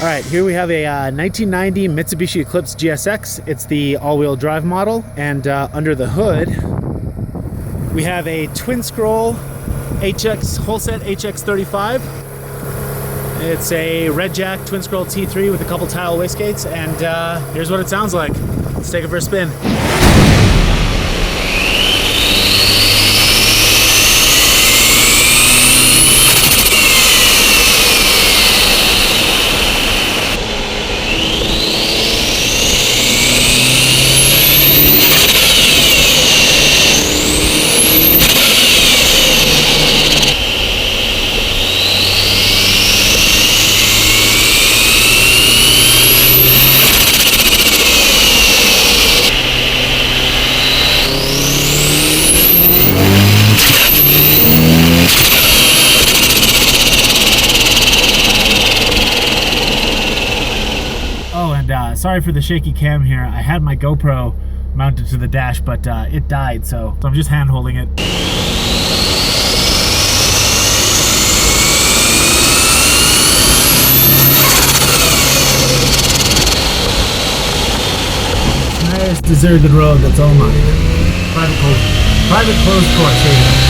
right, here we have a 1990 Mitsubishi Eclipse GSX. It's the all-wheel drive model, and under the hood we have a twin scroll Holset HX35. It's a red jack twin scroll T3 with a couple tile wastegates, and here's what it sounds like. Let's take it for a spin. Sorry for the shaky cam here. I had my GoPro mounted to the dash, but it died, so I'm just hand holding it. Nice deserted road, that's all mine. Private closed course, here you go.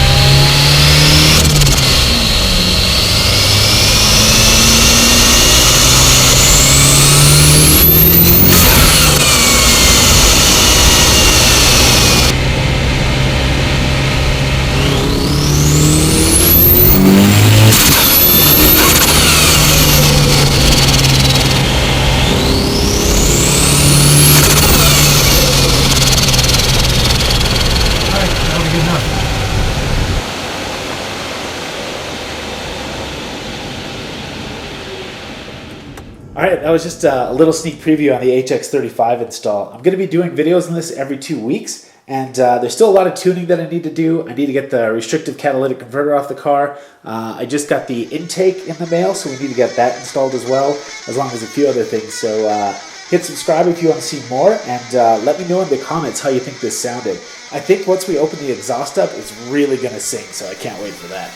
Alright, that was just a little sneak preview on the HX35 install. I'm going to be doing videos on this every 2 weeks, and there's still a lot of tuning that I need to do. I need to get the restrictive catalytic converter off the car. I just got the intake in the mail, so we need to get that installed as well, as long as a few other things. So hit subscribe if you want to see more, and let me know in the comments how you think this sounded. I think once we open the exhaust up, it's really going to sing, so I can't wait for that.